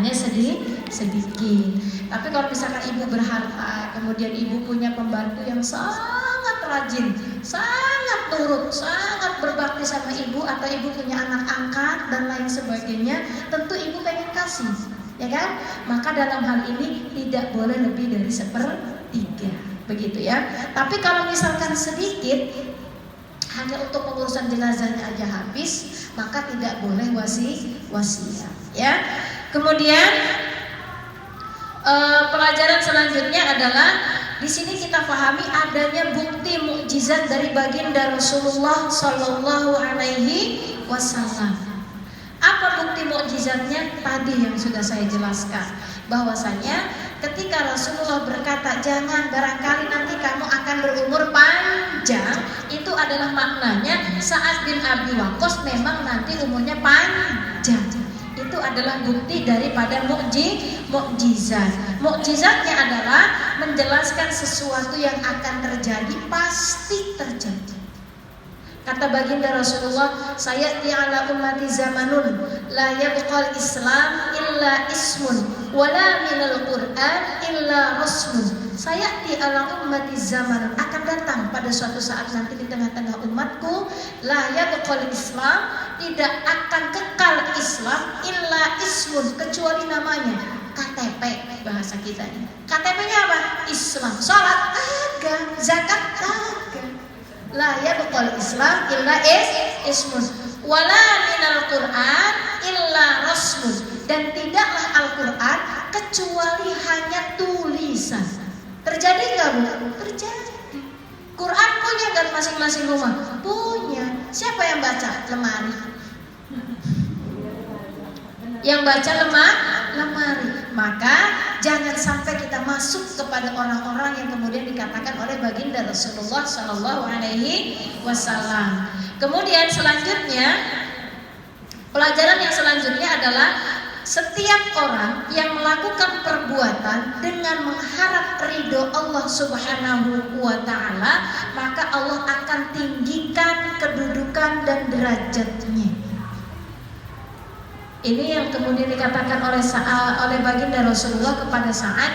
hartanya sedikit. Tapi kalau misalkan ibu berharta, kemudian ibu punya pembantu yang sangat rajin, sangat turut, sangat berbakti sama ibu, atau ibu punya anak angkat dan lain sebagainya, tentu ibu pengen kasih, ya kan? Maka dalam hal ini tidak boleh lebih dari 1/3, begitu ya. Tapi kalau misalkan sedikit, hanya untuk pengurusan jenazahnya aja habis, maka tidak boleh wasiat, ya. Kemudian pelajaran selanjutnya adalah di sini kita pahami adanya bukti mukjizat dari baginda Rasulullah Shallallahu Alaihi Wasallam. Apa bukti mukjizatnya? Tadi yang sudah saya jelaskan, bahwasanya ketika Rasulullah berkata jangan, barangkali nanti kamu akan berumur panjang, itu adalah maknanya Sa'ad bin Abi Waqqas memang nanti umurnya panjang. Itu adalah bukti daripada mukjizat. Mukjizatnya adalah menjelaskan sesuatu yang akan terjadi, pasti terjadi. Kata baginda Rasulullah, sayati ala ummati zamanun la yabqal Islam illa ismun wala minal Qur'an illa rasmun. Sayati ala ummati zamanun, akan datang pada suatu saat nanti di tengah-tengah umatku, la yabqal Islam, tidak akan kekal Islam illa ismun, kecuali namanya. KTP bahasa kita ini. KTP-nya apa? Islam. Salat agak, zakat agak. La yabqal Islam illa ismun wala minal Qur'an illa rasmun, dan tidaklah Al-Qur'an kecuali hanya tulisan. Terjadi enggak, Bu? Terjadi. Quran punya enggak masing-masing rumah? Punya. Siapa yang baca? Lemari. Yang baca lemari. Maka jangan sampai kita masuk kepada orang-orang yang kemudian dikatakan oleh baginda Rasulullah Shallallahu Alaihi Wasallam. Kemudian selanjutnya, pelajaran yang selanjutnya adalah setiap orang yang melakukan perbuatan dengan mengharap ridho Allah Subhanahu wa Ta'ala, maka Allah akan tinggikan kedudukan dan derajatnya. Ini yang kemudian dikatakan oleh baginda Rasulullah kepada Sa'ad,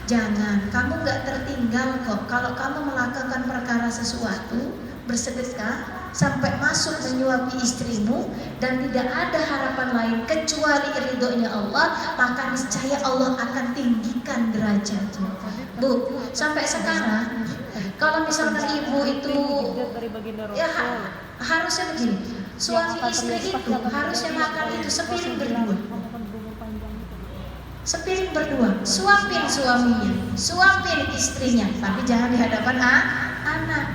jangan, kamu gak tertinggal kok kalau kamu melakukan perkara sesuatu, bersedekah sampai masuk menyuapi istrimu dan tidak ada harapan lain kecuali ridhonya Allah, maka niscaya Allah akan tinggikan derajatnya. Bu, sampai sekarang kalau misalkan ibu itu ya harusnya begini, suami istri itu harusnya makan itu sepiring berdua, suapin suaminya, suapin istrinya, tapi jangan di hadapan anak.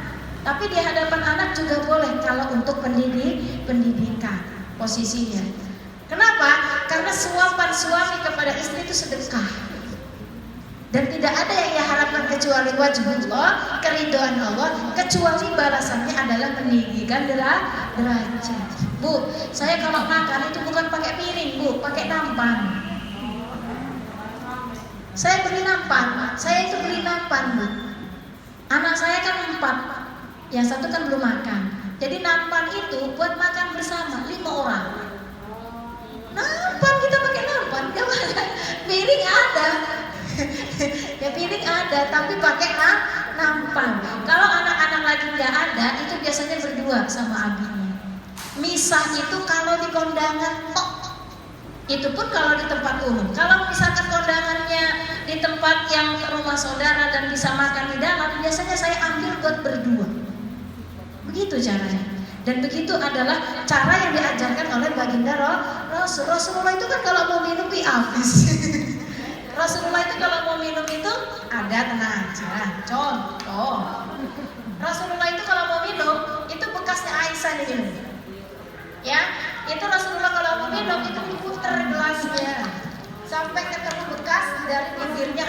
Tapi di hadapan anak juga boleh kalau untuk pendidikan posisinya. Kenapa? Karena suapan suami kepada istri itu sedekah. Dan tidak ada yang ia harapkan kecuali wajhullah, keridhaan Allah, kecuali balasannya adalah meninggikan derajat. Bu, saya kalau makan itu bukan pakai piring, Bu, pakai nampan. Saya beli nampan, Bu. Anak saya kan 4, yang satu kan belum makan. Jadi nampan itu buat makan bersama 5 orang. Nampan, kita pakai nampan, piring ada. Ya piring ada, tapi pakai nampan. Kalau anak-anak lagi nggak ada, itu biasanya berdua sama abinya. Misah itu kalau di kondangan, itu pun kalau di tempat umum. Kalau misalkan kondangannya di tempat yang rumah saudara dan bisa makan di dalam, biasanya saya ambil buat berdua. Begitu caranya. Dan begitu adalah cara yang diajarkan oleh baginda Rasulullah itu kan kalau mau minum habis. Rasulullah itu kalau mau minum itu ada, tenang aja. Contoh, Rasulullah itu kalau mau minum itu bekasnya Aisyah diminum. Ya, itu Rasulullah kalau mau minum itu diputer gelasnya sampai ketemu bekas dari bibirnya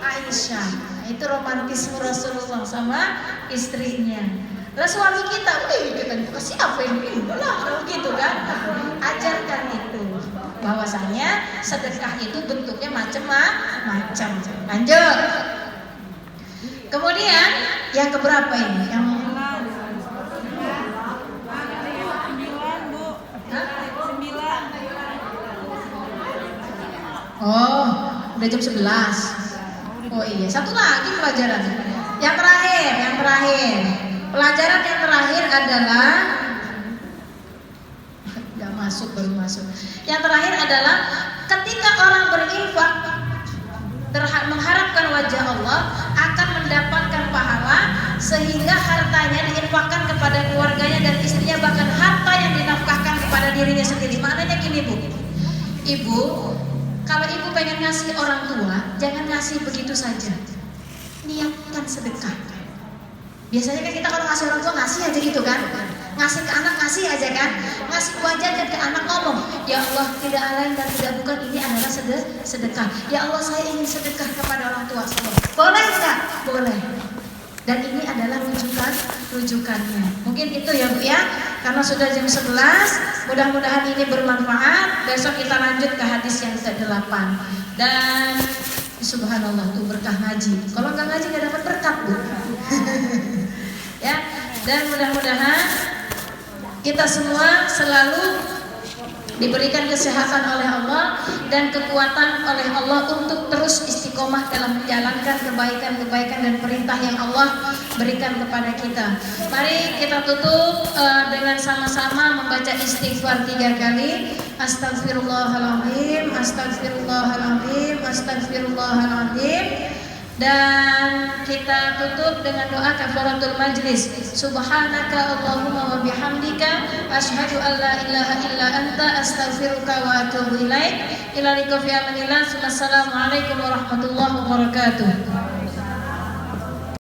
Aisyah. Itu romantisme Rasulullah sama istrinya. Lah suami kita, kita kasih apa yang minum lah, gitu kan? Ajarkan itu. Bahwasanya sedekah itu bentuknya macam-macam. Lanjut. Kemudian yang keberapa ini? Yang 9, Bu. 9. Oh, udah jam 11. Oh iya, satu lagi pelajaran. Yang terakhir. Pelajaran yang terakhir adalah baru masuk. Yang terakhir adalah ketika orang berinfak mengharapkan wajah Allah akan mendapatkan pahala sehingga hartanya diinfakkan kepada keluarganya dan istrinya, bahkan harta yang dinafkahkan kepada dirinya sendiri. Maknanya gini Bu, Ibu kalau Ibu pengen ngasih orang tua jangan ngasih begitu saja, niatkan sedekah. Biasanya kan kita kalau ngasih orang tua ngasih aja gitu kan, ngasih ke anak ngasih aja kan, ngasih buah jajan ke anak ngomong, ya Allah tidak lain dan tidak bukan ini adalah sedekah. Ya Allah saya ingin sedekah kepada orang tua saya. Boleh nggak? Boleh. Dan ini adalah rujukannya. Mungkin itu ya Bu ya, karena sudah jam 11. Mudah-mudahan ini bermanfaat. Besok kita lanjut ke hadis yang ke-8. Dan subhanallah tuh berkah ngaji. Kalau nggak ngaji nggak dapat berkat Bu. Ya, dan mudah-mudahan kita semua selalu diberikan kesehatan oleh Allah dan kekuatan oleh Allah untuk terus istiqomah dalam menjalankan kebaikan-kebaikan dan perintah yang Allah berikan kepada kita. Mari kita tutup dengan sama-sama membaca istighfar 3 kali. Astagfirullahaladzim, astagfirullahaladzim, astagfirullahaladzim. Dan kita tutup dengan doa kafaratul majlis. Subhanaka Allahumma wa bihamdika asyhadu an la ilaha illa anta astaghfiruka wa atubu ilaik. Ila liqa fi amanillah. Wassalamualaikum warahmatullahi wabarakatuh.